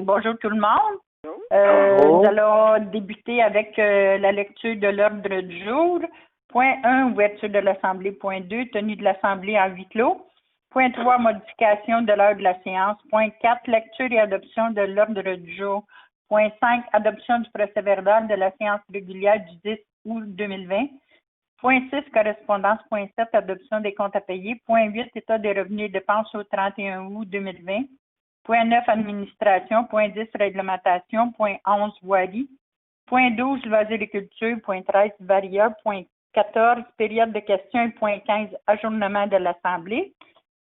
bonjour tout le monde. Bonjour. Nous allons débuter avec la lecture de l'ordre du jour. Point 1, ouverture de l'Assemblée. Point 2, tenue de l'Assemblée en huis clos. Point 3, modification de l'heure de la séance. Point 4, lecture et adoption de l'ordre du jour. Point 5, adoption du procès-verbal de la séance régulière du 10 août 2020. Point 6, correspondance. Point 7, adoption des comptes à payer. Point 8, état des revenus et dépenses au 31 août 2020. Point 9, administration. Point 10, réglementation. Point 11, voirie. Point 12, loisirs et culture. Point 13, varia. Point 14, période de questions. Et point 15, ajournement de l'Assemblée.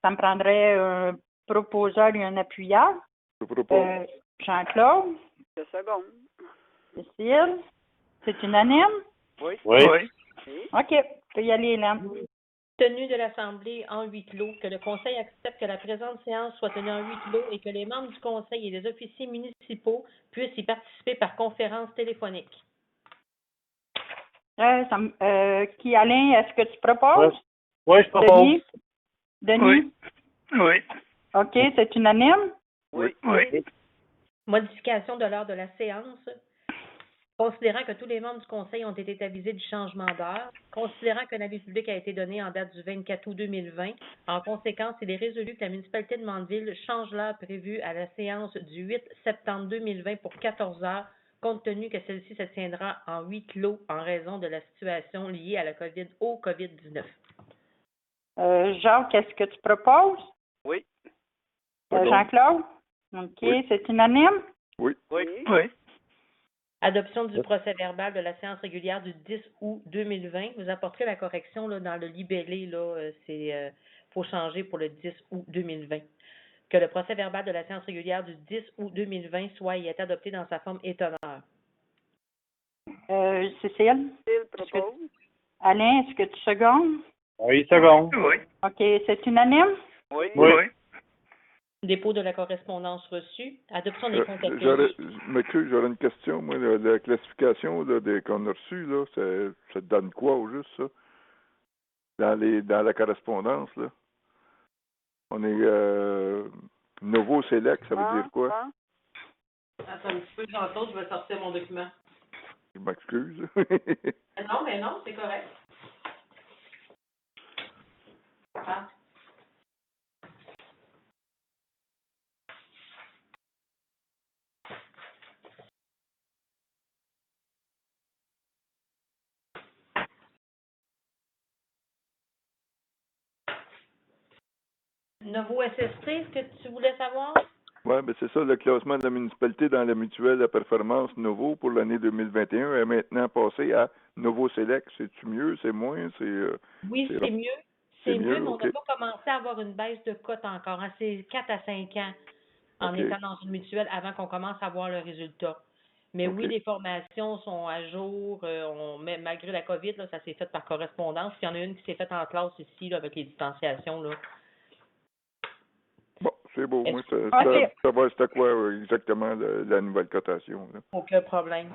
Ça me prendrait un proposeur et un appuyeur. Je propose. Jean-Claude. Deux secondes. Cécile. C'est unanime? Oui. Oui. OK. Tu peux y aller, Hélène. Tenue de l'Assemblée en huis clos, que le Conseil accepte que la présente séance soit tenue en huis clos et que les membres du Conseil et les officiers municipaux puissent y participer par conférence téléphonique. Qui, Alain, est-ce que tu proposes? Oui, je propose. Denis? Denis? Oui. OK, c'est unanime? Oui. Modification de l'heure de la séance. Considérant que tous les membres du Conseil ont été avisés du changement d'heure, considérant qu'un avis public a été donné en date du 24 août 2020, en conséquence, il est résolu que la municipalité de Mandeville change l'heure prévue à la séance du 8 septembre 2020 pour 14 heures, compte tenu que celle-ci se tiendra en huis clos en raison de la situation liée à la COVID-19. Jacques, est-ce que tu proposes? Oui. Jean-Claude? OK, Oui. c'est unanime? Oui. Oui. Adoption du procès-verbal de la séance régulière du 10 août 2020. Vous apporterez la correction là, dans le libellé, là, faut changer pour le 10 août 2020. Que le procès-verbal de la séance régulière du 10 août 2020 soit et est adopté dans sa forme étonneur. Cécile? Phil propose. Alain, est-ce que tu secondes? Oui, seconde. Oui. OK, c'est unanime? Oui. Oui. Dépôt de la correspondance reçue. Adoption des comptes à payer. J'aurais une question, moi, la classification là, qu'on a reçue, là, ça te donne quoi au juste, ça? Dans la correspondance, là. On est nouveau select, ça veut dire quoi? Attends un petit peu, Jean-Claude, je vais sortir mon document. Je m'excuse. Non, mais non, c'est correct. Ah. Nouveau SST, est-ce que tu voulais savoir? Oui, ben c'est ça, le classement de la municipalité dans la mutuelle à performance nouveau pour l'année 2021 est maintenant passé à nouveau select. C'est-tu mieux, c'est moins, Oui, c'est mieux. C'est mieux, mais on ok. n'a pas commencé à avoir une baisse de cote encore. Hein. C'est 4 à 5 ans en Ok. étant dans une mutuelle avant qu'on commence à voir le résultat. Mais oui, Ok. les formations sont à jour. Malgré la COVID, là, ça s'est fait par correspondance. Puis il y en a une qui s'est faite en classe ici là, avec les distanciations. Là. Bon, c'est beau. Moi, ça Ok. va, c'était quoi exactement la nouvelle cotation, là? Aucun problème.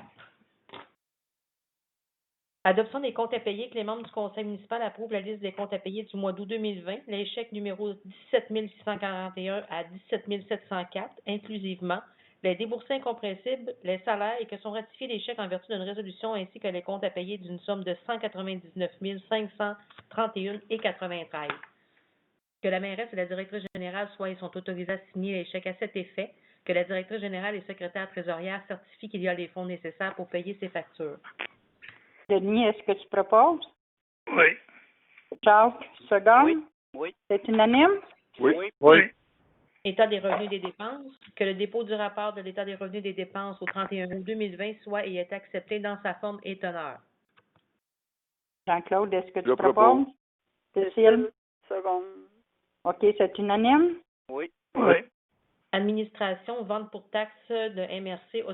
Adoption des comptes à payer, que les membres du conseil municipal approuvent la liste des comptes à payer du mois d'août 2020, les chèques numéro 17 641 à 17 704, inclusivement, les déboursés incompressibles, les salaires et que sont ratifiés les chèques en vertu d'une résolution ainsi que les comptes à payer d'une somme de 199 531,93. Que la mairesse et la directrice générale soient et sont autorisées à signer les chèques à cet effet, que la directrice générale et secrétaire trésorière certifient qu'il y a les fonds nécessaires pour payer ces factures. Denis, est-ce que tu proposes? Oui. Jacques, seconde? Oui. Oui. C'est unanime? Oui. Oui. État des revenus et des dépenses, que le dépôt du rapport de l'état des revenus et des dépenses au 31 août 2020 soit et est accepté dans sa forme et teneur. Jean-Claude, est-ce que tu Je proposes? propose. Cécile? Seconde. OK, c'est unanime? Oui. Oui. Administration, vente pour taxes de MRC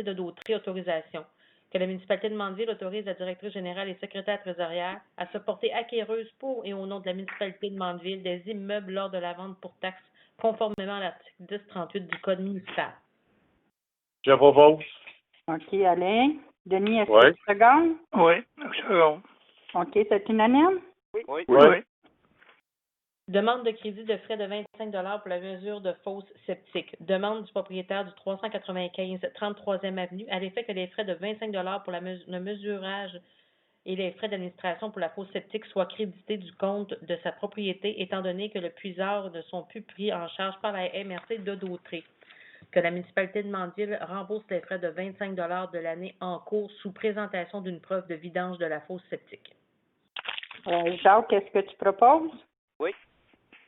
de Dautré, autorisation. Que la municipalité de Mandeville autorise la directrice générale et secrétaire trésorière à se porter acquéreuse pour et au nom de la municipalité de Mandeville des immeubles lors de la vente pour taxes conformément à l'article 1038 du Code municipal. Je propose. OK, Alain. Denis, est-ce Oui. que tu secondes? Oui. Second. OK, c'est unanime? Oui. Oui. Demande de crédit de frais de 25 pour la mesure de fosse septique. Demande du propriétaire du 395 33e Avenue à l'effet que les frais de 25 pour le mesurage et les frais d'administration pour la fosse septique soient crédités du compte de sa propriété, étant donné que le puisard ne sont plus pris en charge par la MRC de Dautré. Que la municipalité de Mandeville rembourse les frais de 25 de l'année en cours sous présentation d'une preuve de vidange de la fosse septique. Jacques, qu'est-ce que tu proposes? Oui.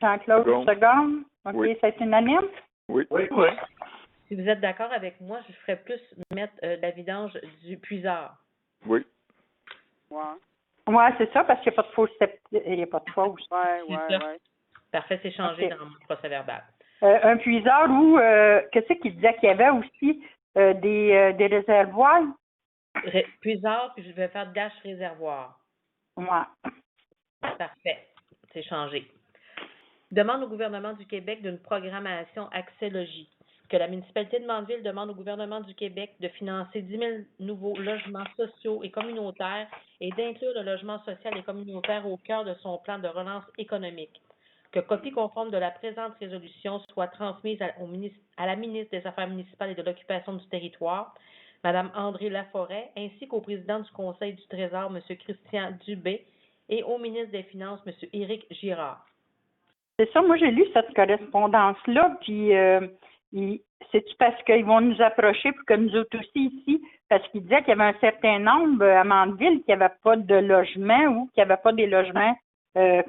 Jean-Claude, seconde. OK, Oui. c'est unanime? Oui. Oui. Si vous êtes d'accord avec moi, je ferais plus mettre la vidange du puisard. Oui. Ouais. Oui, c'est ça, parce qu'il n'y a pas de fausse il n'y a pas de fausse. Ouais. Parfait, c'est changé OK. dans mon procès-verbal. Un puisard où, qu'est-ce qu'il disait qu'il y avait aussi des réservoirs? Puisard, puis je vais faire dash réservoir. Ouais. Parfait, c'est changé. Demande au gouvernement du Québec d'une programmation Accès Logis. Que la municipalité de Mandeville demande au gouvernement du Québec de financer 10 000 nouveaux logements sociaux et communautaires et d'inclure le logement social et communautaire au cœur de son plan de relance économique. Que copie conforme de la présente résolution soit transmise à la ministre des Affaires municipales et de l'Occupation du territoire, Mme André Laforêt, ainsi qu'au président du Conseil du Trésor, M. Christian Dubé, et au ministre des Finances, M. Éric Girard. C'est ça, moi j'ai lu cette correspondance-là, puis c'est-tu parce qu'ils vont nous approcher pour que nous autres aussi ici, parce qu'ils disaient qu'il y avait un certain nombre à Mandeville qui n'avaient pas de logement ou qui n'avaient pas des logements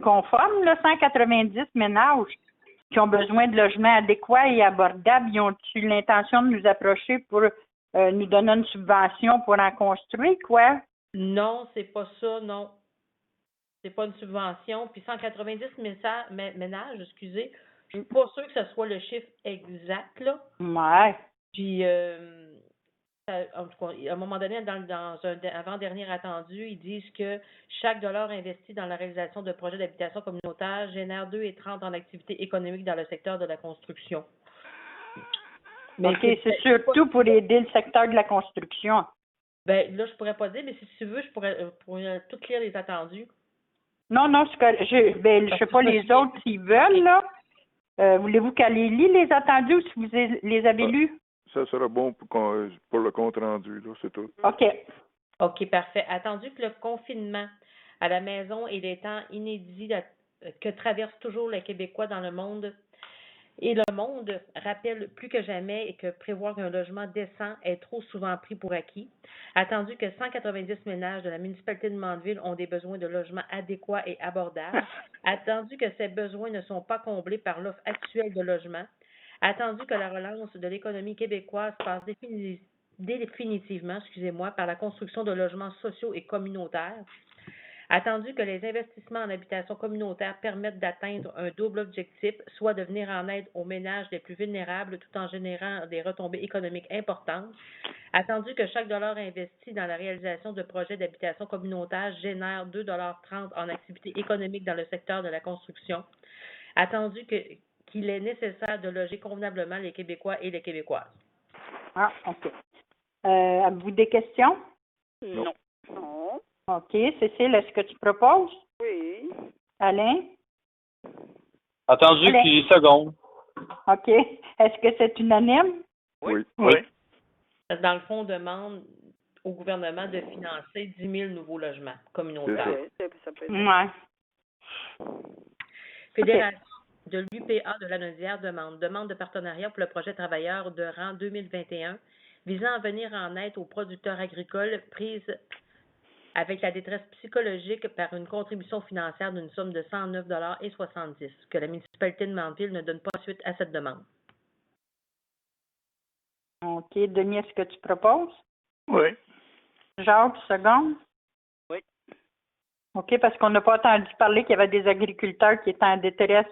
conformes, là, 190 ménages qui ont besoin de logements adéquats et abordables. Ils ont-tu l'intention de nous approcher pour nous donner une subvention pour en construire, quoi? Non, c'est pas ça, non. C'est pas une subvention. Puis 190 ménages, excusez, je suis pas sûre que ce soit le chiffre exact, là. Ouais. Puis, en tout cas, à un moment donné, dans un avant-dernier attendu, ils disent que chaque dollar investi dans la réalisation de projets d'habitation communautaire génère 2,30 en activité économique dans le secteur de la construction. Mais OK, c'est surtout pour aider le secteur de la construction. Ben là, je pourrais pas dire, mais si tu veux, je pourrais tout lire les attendus. Non, c'est que je sais pas les autres s'ils veulent, là. Voulez-vous qu'elle les lit, les attendus, ou si vous les avez lus? Ça sera bon pour le compte rendu, là, c'est tout. OK. OK, parfait. Attendu que le confinement à la maison et les temps inédits que traversent toujours les Québécois dans le monde, et le monde rappelle plus que jamais que prévoir un logement décent est trop souvent pris pour acquis. Attendu que 190 ménages de la municipalité de Mandeville ont des besoins de logement adéquats et abordables. Attendu que ces besoins ne sont pas comblés par l'offre actuelle de logement. Attendu que la relance de l'économie québécoise passe définitivement, par la construction de logements sociaux et communautaires. Attendu que les investissements en habitation communautaire permettent d'atteindre un double objectif, soit de venir en aide aux ménages les plus vulnérables tout en générant des retombées économiques importantes. Attendu que chaque dollar investi dans la réalisation de projets d'habitation communautaire génère 2,30 en activité économique dans le secteur de la construction. Attendu qu'il est nécessaire de loger convenablement les Québécois et les Québécoises. Ah, OK. Avez-vous des questions? Non. OK. Cécile, est-ce que tu proposes? Oui. Alain? Attendu Allez. puis seconde. OK. Est-ce que c'est unanime? Oui. Dans le fond, on demande au gouvernement de financer 10 000 nouveaux logements communautaires. Ça peut être. Ouais. Fédération de l'UPA de la Naudière demande de partenariat pour le projet Travailleurs de rang 2021 visant à venir en aide aux producteurs agricoles prises avec la détresse psychologique par une contribution financière d'une somme de 109,70 $, que la municipalité de Mandeville ne donne pas suite à cette demande. OK. Denis, est-ce que tu proposes? Oui. Jacques, seconde? Oui. OK, parce qu'on n'a pas entendu parler qu'il y avait des agriculteurs qui étaient en détresse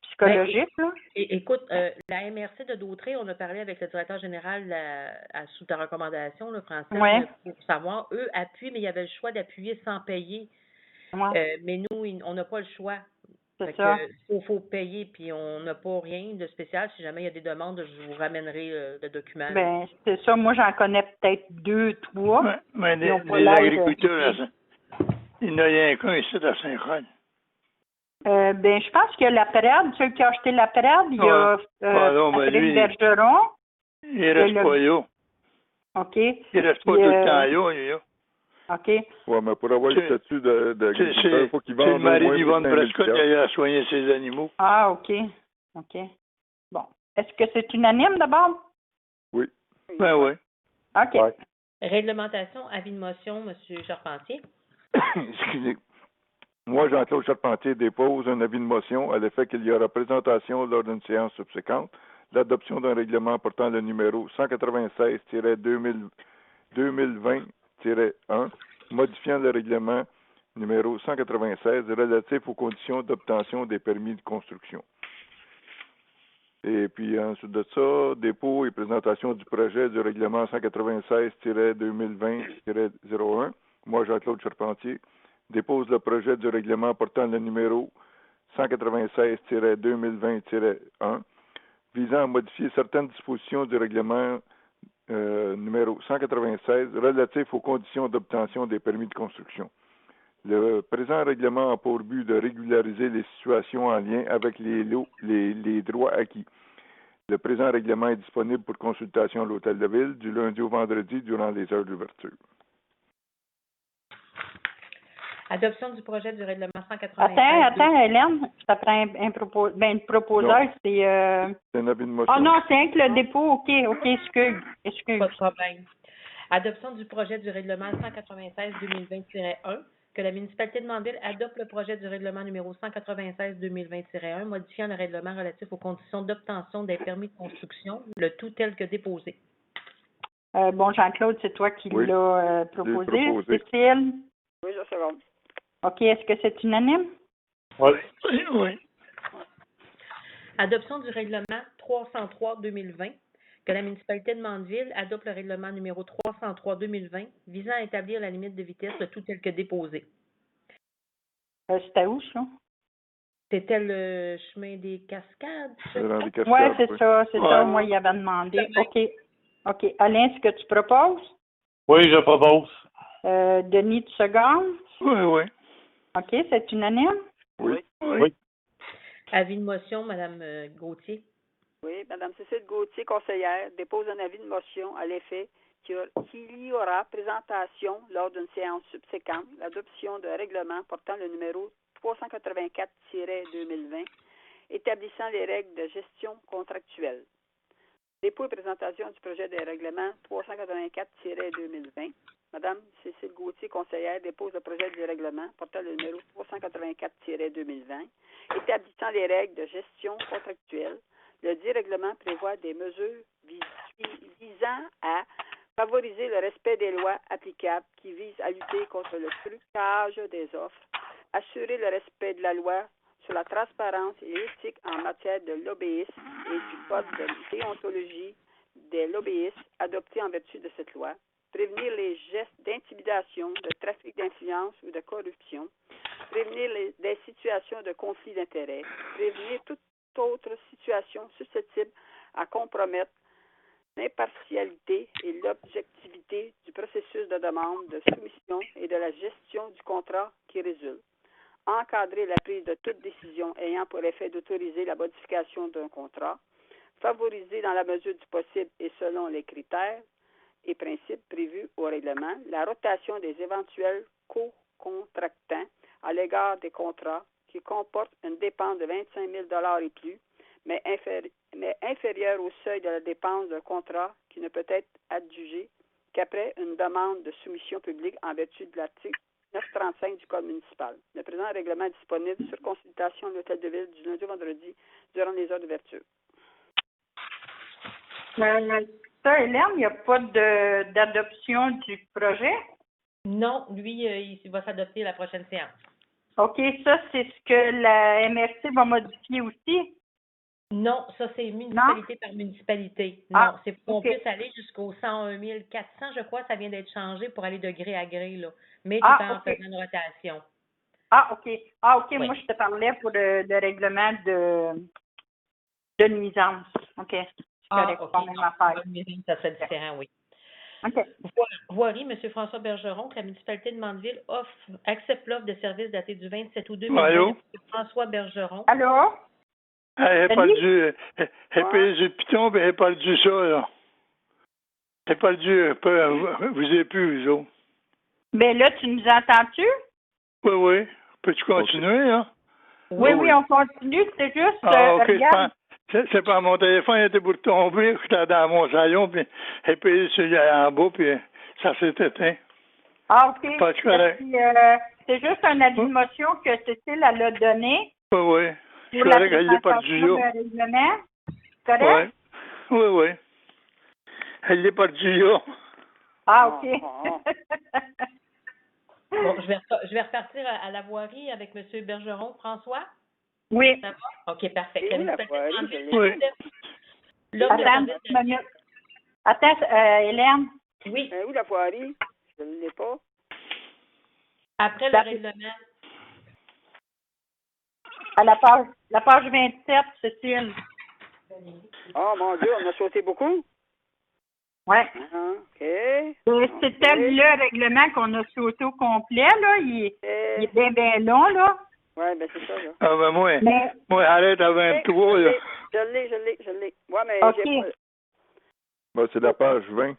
psychologique, là. Écoute, la MRC de Dautré, on a parlé avec le directeur général sous ta recommandation, le français, Ouais. pour savoir, eux appuient, mais il y avait le choix d'appuyer sans payer. Ouais. Mais nous, on n'a pas le choix. C'est ça. Il faut payer, puis on n'a pas rien de spécial. Si jamais il y a des demandes, je vous ramènerai le document. Ben, c'est ça. Moi, j'en connais peut-être 2, 3. Ouais, mais Ils ont pas les l'air agriculteurs, il n'y en a rien qu'un ici à Saint-Roch. Ben, je pense que la parade, ceux qui ont acheté la parade, il y a non, mais Patrick lui, Bergeron. il reste pas là. OK. Il reste pas tout le temps là, lui, là. OK. Ouais, mais pour avoir le statut d'agriculteur, il faut qu'il C'est vende le mari au moins d'Yvonne 25 000 Prescott qui a soigné ses animaux. Ah, OK. OK. Bon. Est-ce que c'est unanime d'abord? Oui. Ben oui. OK. Ouais. Réglementation, avis de motion, M. Charpentier. Excusez. Moi, Jean-Claude Charpentier dépose un avis de motion à l'effet qu'il y aura présentation lors d'une séance subséquente l'adoption d'un règlement portant le numéro 196-2020-1, modifiant le règlement numéro 196 relatif aux conditions d'obtention des permis de construction. Et puis, ensuite de ça, dépôt et présentation du projet du règlement 196-2020-01. Moi, Jean-Claude Charpentier, dépose le projet du règlement portant le numéro 196-2020-1, visant à modifier certaines dispositions du règlement numéro 196 relatif aux conditions d'obtention des permis de construction. Le présent règlement a pour but de régulariser les situations en lien avec les droits acquis. Le présent règlement est disponible pour consultation à l'Hôtel de Ville du lundi au vendredi durant les heures d'ouverture. Adoption du projet du règlement 196. Attends, Hélène, ça prend une proposeur, c'est... C'est un avis de motion. Oh non, c'est rien que le dépôt, OK, excuse. Pas de problème. Adoption du projet du règlement 196-2020-1, que la municipalité de Mandeville adopte le projet du règlement numéro 196-2020-1, modifiant le règlement relatif aux conditions d'obtention des permis de construction, le tout tel que déposé. Bon, Jean-Claude, c'est toi qui l'as proposé. Cécile? Oui, je seconde. OK, est-ce que c'est unanime? Oui. Oui. Adoption du règlement 303-2020, que la municipalité de Mandeville adopte le règlement numéro 303-2020, visant à établir la limite de vitesse, le tout tel que déposé. C'était où, ça? C'était le chemin des Cascades. Oui, c'est ça. Moi, il avait demandé. OK. Alain, est-ce que tu proposes? Oui, je propose. Denis, tu secondes? Oui. OK, c'est unanime? Oui. Avis de motion, Mme Gauthier. Oui, Mme Cécile Gauthier, conseillère, dépose un avis de motion à l'effet qu'il y aura présentation lors d'une séance subséquente, l'adoption d'un règlement portant le numéro 384-2020, établissant les règles de gestion contractuelle. Dépôt et présentation du projet de règlement 384-2020. Madame Cécile Gauthier, conseillère, dépose le projet de règlement portant le numéro 384-2020, établissant les règles de gestion contractuelle. Le dit règlement prévoit des mesures visant à favoriser le respect des lois applicables qui visent à lutter contre le trucage des offres, assurer le respect de la loi sur la transparence et l'éthique en matière de lobbyisme et du code de déontologie des lobbyistes adopté en vertu de cette loi, prévenir les gestes d'intimidation, de trafic d'influence ou de corruption, prévenir des situations de conflit d'intérêts, prévenir toute autre situation susceptible à compromettre l'impartialité et l'objectivité du processus de demande, de soumission et de la gestion du contrat qui résulte. Encadrer la prise de toute décision ayant pour effet d'autoriser la modification d'un contrat, favoriser dans la mesure du possible et selon les critères et principes prévus au règlement la rotation des éventuels co-contractants à l'égard des contrats qui comportent une dépense de 25 000 $ et plus, mais inférieure au seuil de la dépense d'un contrat qui ne peut être adjugé qu'après une demande de soumission publique en vertu de l'article 935 du Code municipal. Le présent règlement est disponible sur consultation à l'Hôtel de Ville du lundi au vendredi durant les heures d'ouverture. Ça, Hélène, il n'y a pas d'adoption du projet? Non, lui, il va s'adopter la prochaine séance. OK, ça, c'est ce que la MRC va modifier aussi? Non, ça, c'est municipalité par municipalité. Non, c'est pour qu'on puisse aller jusqu'au 101 400, je crois, ça vient d'être changé pour aller de gré à gré, là, mais tout en faisant une rotation. OK. Oui. Moi, je te parlais pour le règlement de nuisance. OK. C'est correct, pas même affaire. Ça serait différent, oui. OK. Voirie, M. François Bergeron, que la municipalité de Mandeville accepte l'offre de service datée du 27 août 2020 Allô? de M. François Bergeron. Allô? Elle Salut. parle du. Elle paye du piton, puis elle parle du ça, là. Elle parle du. Vous avez plus, vous autres. Ben là, tu nous entends-tu? Oui, oui. Peux-tu continuer, hein? Oui, oui, on continue. C'est juste, Ah, ok, regarde. c'est pas mon téléphone, il était pour tomber, j'étais dans mon salon, puis elle payait celui en bas, puis ça s'est éteint. Ah, OK. Pas de correct. Puis, c'est juste un avis de motion que Cécile, elle a donné Oui, oui. pour la Correct, elle est pas présentation du d'un règlement. Correct? Oui, oui, oui. Elle est pas du là. Ah, OK. Bon, je vais repartir à la voirie avec M. Bergeron. François? Oui. Ça va? OK, parfait. Et où la voirie? Oui. L'offre de Attends service une petite minute. Attends, Hélène. Oui, Où la voirie? Je ne l'ai pas. après le La- règlement. À la page 27, Cécile. Oh mon Dieu, on a sauté beaucoup. Ouais. Ah, OK. C'était le règlement qu'on a sauté au complet, là. Il est bien, bien long, là. Oui, ben c'est ça, là. Ah, ben moi, Mais, moi, arrête à 23, là. Je l'ai. Ouais, mais OK. j'ai pas... Ben, c'est la page 20.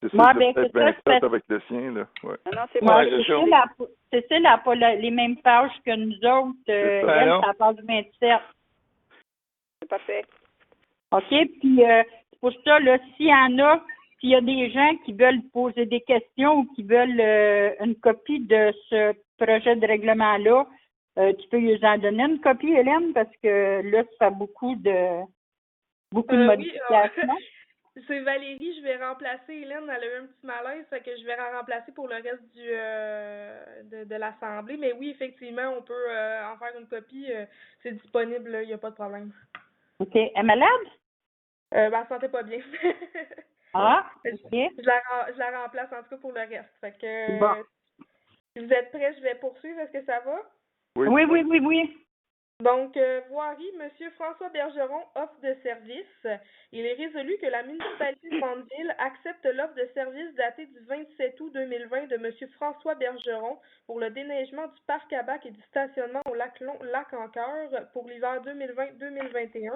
C'est Ouais, ça, ben, peut-être c'est ça, 27 c'est- avec le sien, là. Ouais. Non, c'est moi, pas... Ouais, c'est ça. Cécile n'a pas les mêmes pages que nous autres. C'est ça. Elle, Alors? c'est la page 27. C'est parfait. OK? Puis, c'est pour ça, là, s'il y a des gens qui veulent poser des questions ou qui veulent une copie de ce projet de règlement-là, tu peux nous en donner une copie, Hélène, parce que là, ça fait beaucoup de modifications. C'est Valérie, je vais remplacer Hélène, elle a eu un petit malaise, fait que je vais la remplacer pour le reste de l'Assemblée. Mais oui, effectivement, on peut en faire une copie, c'est disponible, il n'y a pas de problème. OK. Elle est malade? Elle se sentait pas bien. Ah, OK. Je la remplace en tout cas pour le reste. Fait que Bon. si vous êtes prêts, je vais poursuivre. Est-ce que ça va? Oui. Donc, voirie, M. François Bergeron, offre de service. Il est résolu que la municipalité de Mandeville accepte l'offre de service datée du 27 août 2020 de M. François Bergeron pour le déneigement du parc à bac et du stationnement au lac en Cœur pour l'hiver 2020-2021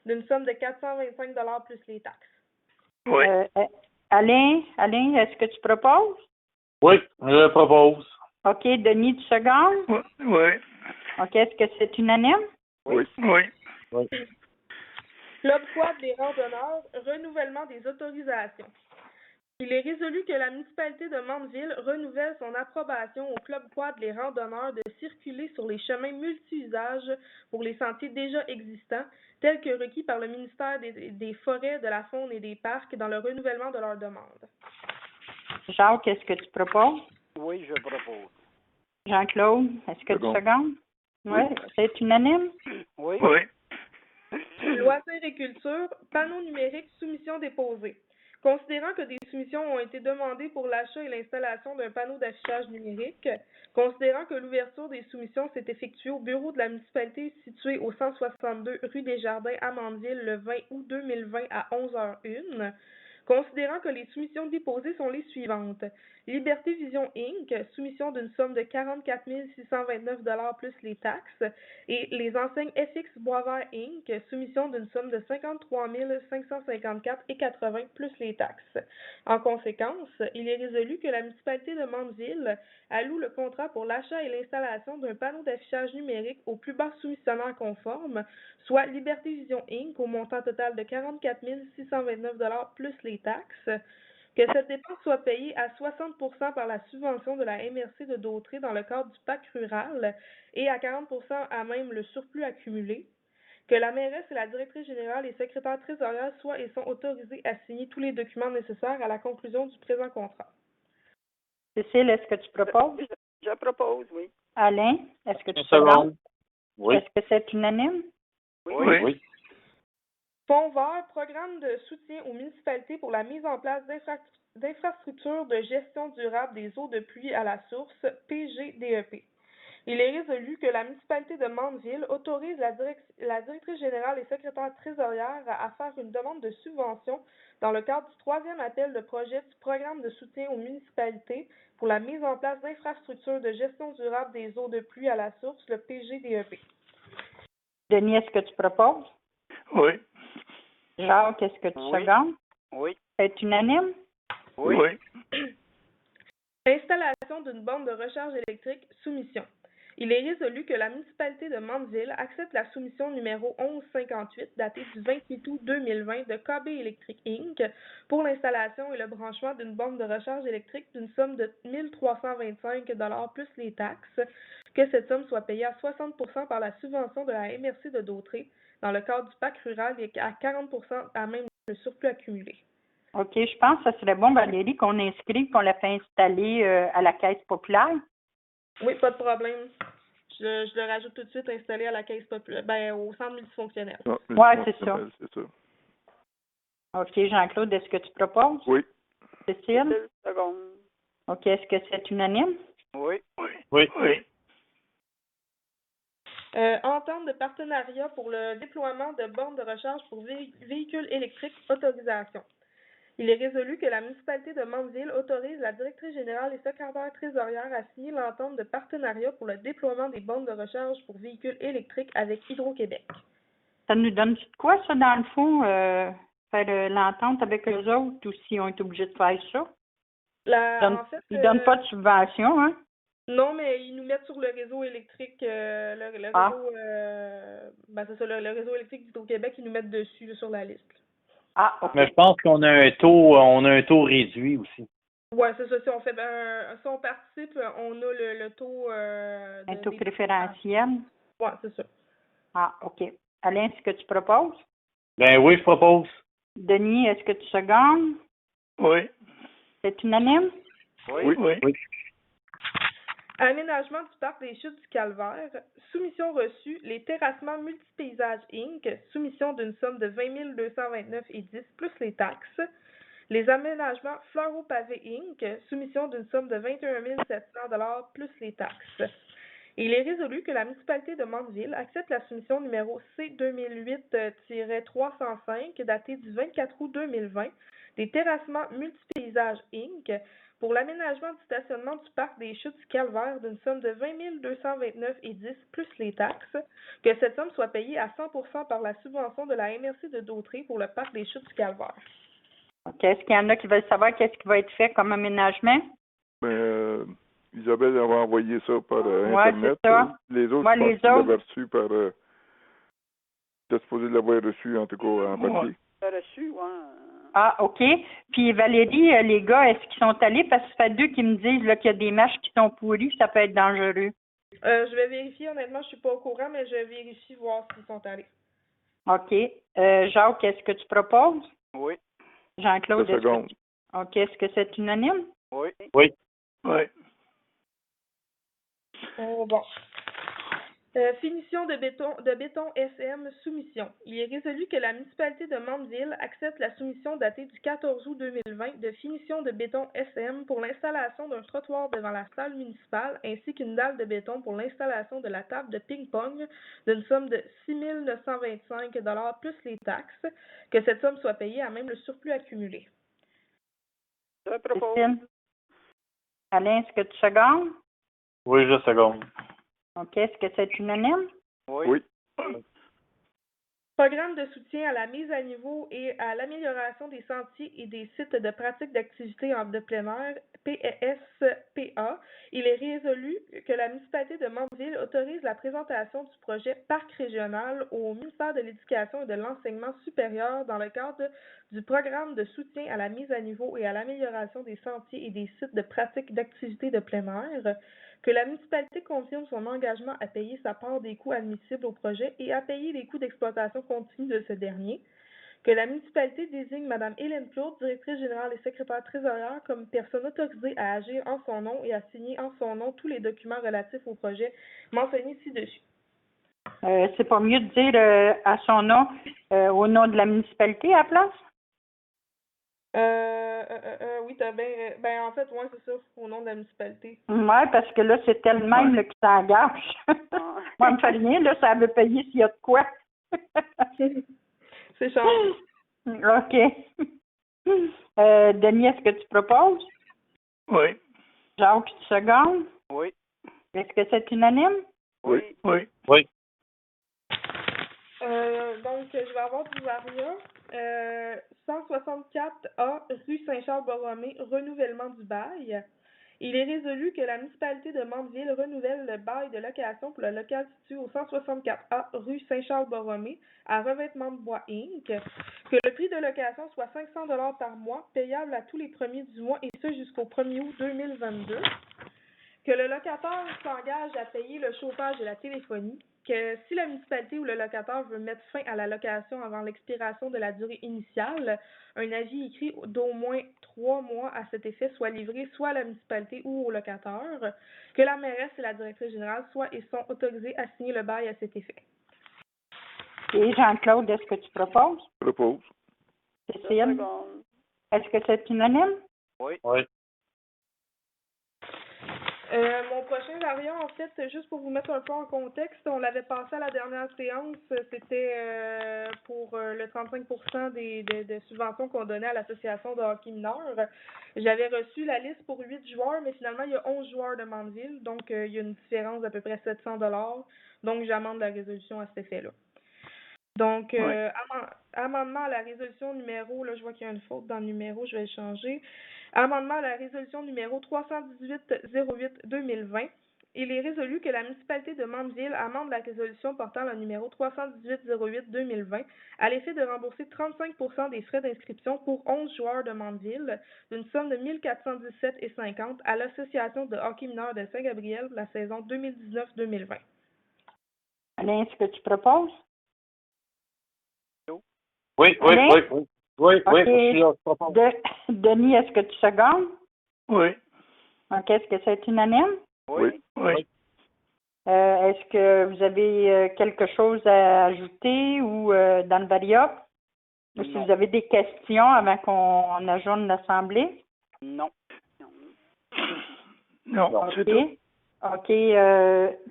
d'une somme de 425 $ plus les taxes. Oui. Alain, est-ce que tu proposes? Oui, je propose. OK. Denis, tu secondes? Oui. Oui. OK. Est-ce que c'est unanime? Oui. Oui. Club Quad des randonneurs, renouvellement des autorisations. Il est résolu que la municipalité de Mandeville renouvelle son approbation au Club Quad les randonneurs de circuler sur les chemins multi-usages pour les sentiers déjà existants, tels que requis par le ministère des Forêts, de la Faune et des Parcs dans le renouvellement de leur demande. Jacques, est-ce que tu proposes? Oui, je propose. Jean-Claude, est-ce que tu Second. secondes? Oui. C'est unanime? Oui. Oui. Loisirs et culture, panneaux numériques, soumission déposée. Considérant que des soumissions ont été demandées pour l'achat et l'installation d'un panneau d'affichage numérique, considérant que l'ouverture des soumissions s'est effectuée au bureau de la municipalité situé au 162 rue des Jardins à Mandeville le 20 août 2020 à 11h01, considérant que les soumissions déposées sont les suivantes. Liberté Vision Inc., soumission d'une somme de 44 629 $ plus les taxes, et les enseignes FX Boisvert Inc., soumission d'une somme de 53 554,80 plus les taxes. En conséquence, il est résolu que la municipalité de Mandeville alloue le contrat pour l'achat et l'installation d'un panneau d'affichage numérique au plus bas soumissionnaire conforme, soit Liberté Vision Inc., au montant total de 44 629 $ plus les taxes, que cette dépense soit payée à 60% par la subvention de la MRC de Dautré dans le cadre du PAC rural et à 40% à même le surplus accumulé, que la mairesse et la directrice générale et secrétaire trésorière soient et sont autorisés à signer tous les documents nécessaires à la conclusion du présent contrat. Cécile, est-ce que tu proposes? Je propose, oui. Alain, est-ce que tu Une seconde. secondes? Oui. Est-ce que c'est unanime? Oui. Fonds vert, programme de soutien aux municipalités pour la mise en place d'infrastructures de gestion durable des eaux de pluie à la source, PGDEP. Il est résolu que la municipalité de Mandeville autorise la directrice générale et secrétaire trésorière à faire une demande de subvention dans le cadre du 3e appel de projet du programme de soutien aux municipalités pour la mise en place d'infrastructures de gestion durable des eaux de pluie à la source, le PGDEP. Denis, est-ce que tu proposes? Oui. Jacques, est-ce que tu secondes? Oui. C'est unanime? Oui. Installation d'une borne de recharge électrique, soumission. Il est résolu que la municipalité de Mandeville accepte la soumission numéro 1158 datée du 28 août 2020 de KB Electric Inc. pour l'installation et le branchement d'une borne de recharge électrique d'une somme de 1 325 $ plus les taxes, que cette somme soit payée à 60 % par la subvention de la MRC de Dautré dans le cadre du PAC rural et à 40 % à même le surplus accumulé. OK, je pense que ce serait bon, Valérie, qu'on inscrive, qu'on la fait installer à la Caisse populaire. Oui, pas de problème. Je le rajoute tout de suite, installé à la Caisse populaire, au centre multifonctionnel. Oui, c'est ça. C'est ça. OK, Jean-Claude, est-ce que tu proposes? Oui. Cécile? Seconde. OK, est-ce que c'est unanime? Oui. Oui. Entente de partenariat pour le déploiement de bornes de recharge pour véhicules électriques, autorisation. Il est résolu que la municipalité de Mandeville autorise la directrice générale et secrétaire trésorière à signer l'entente de partenariat pour le déploiement des bornes de recharge pour véhicules électriques avec Hydro-Québec. Ça nous donne de quoi, ça, dans le fond, faire l'entente avec eux autres, ou si on est obligé de faire ça? Ils donnent pas de subvention, hein? Non, mais ils nous mettent sur le réseau électrique, le réseau électrique d'Hydro-Québec, ils nous mettent dessus, là, sur la liste. Ah, OK. Mais je pense qu'on a un taux réduit aussi. Ouais, c'est ça. Si on participe, on a le taux Un taux préférentiel? Ouais, c'est ça. Ah, OK. Alain, est-ce que tu proposes? Ben oui, je propose. Denis, est-ce que tu secondes? Oui. C'est unanime? Oui. Aménagement du parc des Chutes du Calvaire. Soumission reçue, les terrassements Multipaysages Inc., soumission d'une somme de 20 229,10 plus les taxes. Les aménagements Fleuro Pavé Inc., soumission d'une somme de 21 700 $ plus les taxes. Il est résolu que la municipalité de Mandeville accepte la soumission numéro C-2008-305 datée du 24 août 2020 des terrassements Multipaysages Inc., pour l'aménagement du stationnement du parc des Chutes du Calvaire d'une somme de 20 229,10 plus les taxes, que cette somme soit payée à 100 % par la subvention de la MRC de Dautré pour le parc des Chutes du Calvaire. OK. Est-ce qu'il y en a qui veulent savoir qu'est-ce qui va être fait comme aménagement? Isabelle avait envoyé ça par Internet. C'est ça. Les autres, je pense qu'ils l'avaient reçu par... T'es supposé l'avoir reçu, en tout cas, en papier. Reçu, ouais. Ah, OK. Puis Valérie, les gars, est-ce qu'ils sont allés? Parce que ça fait 2 qui me disent là, qu'il y a des marches qui sont pourries, ça peut être dangereux. Je vais vérifier, honnêtement, je suis pas au courant, mais je vérifie voir s'ils sont allés. OK. Jacques, est-ce que tu proposes? Oui. Jean-Claude, est-ce que OK. Est-ce que c'est unanime? Oui. Bon. Finition de béton SM, soumission. Il est résolu que la municipalité de Mandeville accepte la soumission datée du 14 août 2020 de finition de béton SM pour l'installation d'un trottoir devant la salle municipale ainsi qu'une dalle de béton pour l'installation de la table de ping-pong d'une somme de 6 925 $ plus les taxes, que cette somme soit payée à même le surplus accumulé. Je propose. Alain, est-ce que tu secondes? Oui, je seconde. OK. Est-ce que c'est unanime? Oui. Programme de soutien à la mise à niveau et à l'amélioration des sentiers et des sites de pratique d'activités de plein air, PESPA. Il est résolu que la municipalité de Mandeville autorise la présentation du projet Parc régional au ministère de l'Éducation et de l'Enseignement supérieur dans le cadre du programme de soutien à la mise à niveau et à l'amélioration des sentiers et des sites de pratique d'activités de plein air, que la municipalité confirme son engagement à payer sa part des coûts admissibles au projet et à payer les coûts d'exploitation continue de ce dernier, que la municipalité désigne Mme Hélène Claude, directrice générale et secrétaire trésorière, comme personne autorisée à agir en son nom et à signer en son nom tous les documents relatifs au projet mentionnés ci-dessus. C'est pas mieux de dire à son nom, au nom de la municipalité à la place? Oui, t'as bien. Ben, en fait, ouais, c'est ça, au nom de la municipalité. Oui, parce que là, c'est elle-même là, qui s'engage. Ah. Moi, elle me fait rien, là, ça veut payer s'il y a de quoi. C'est changé. OK. Denis, est-ce que tu proposes? Oui. Jacques, tu secondes? Oui. Est-ce que c'est unanime? Oui. Oui. Oui. Donc, je vais avoir du varia. 164A, rue Saint-Charles-Borromée, renouvellement du bail. Il est résolu que la municipalité de Mandeville renouvelle le bail de location pour le local situé au 164A, rue Saint-Charles-Borromée, à Revêtement de Bois Inc., que le prix de location soit 500 $ par mois, payable à tous les premiers du mois, et ce jusqu'au 1er août 2022. Que le locataire s'engage à payer le chauffage et la téléphonie, que si la municipalité ou le locataire veut mettre fin à la location avant l'expiration de la durée initiale, un avis écrit d'au moins 3 mois à cet effet soit livré soit à la municipalité ou au locataire, que la mairesse et la directrice générale soient et sont autorisés à signer le bail à cet effet. Et Jean-Claude, est-ce que tu proposes? Je propose. Cécile, est-ce que c'est unanime? Oui. Oui. Mon prochain variant, en fait, juste pour vous mettre un peu en contexte, on l'avait passé à la dernière séance, c'était pour le 35% de subventions qu'on donnait à l'association de hockey mineur. J'avais reçu la liste pour 8 joueurs, mais finalement, il y a 11 joueurs de Mandeville, donc il y a une différence d'à peu près 700 $. Donc, j'amende la résolution à cet effet-là. Donc, amendement à la résolution numéro, là, je vois qu'il y a une faute dans le numéro, je vais le changer. Amendement à la résolution numéro 318-08-2020. Il est résolu que la municipalité de Mandeville amende la résolution portant le numéro 318-08-2020 à l'effet de rembourser 35% des frais d'inscription pour 11 joueurs de Mandeville d'une somme de 1417,50 à l'association de hockey mineur de Saint-Gabriel pour la saison 2019-2020. Alain, est-ce que tu proposes? Oui. Alain? Oui, OK. je suis là, je propose. Denis, est-ce que tu secondes? Oui. OK, est-ce que c'est unanime? Oui. Oui. Est-ce que vous avez quelque chose à ajouter ou dans le varia? Ou si vous avez des questions avant qu'on ajourne l'Assemblée? Non. Non, c'est tout. OK.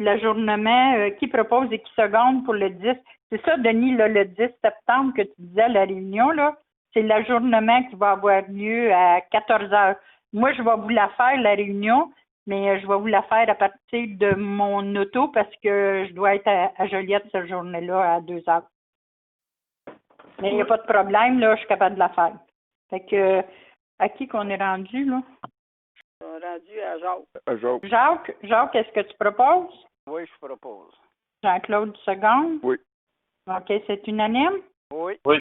L'ajournement, qui propose et qui seconde pour le 10? C'est ça, Denis, là, le 10 septembre que tu disais à la réunion, là? C'est l'ajournement qui va avoir lieu à 14 heures. Moi, je vais vous la faire, la réunion, mais je vais vous la faire à partir de mon auto parce que je dois être à Joliette cette journée-là à 2 heures. Mais il n'y a pas de problème, là, je suis capable de la faire. Fait que, à qui qu'on est rendu, là? Rendu à Jacques. À Jacques. Jacques, est-ce que tu proposes? Oui, je propose. Jean-Claude, seconde? Oui. OK, c'est unanime? Oui. Oui.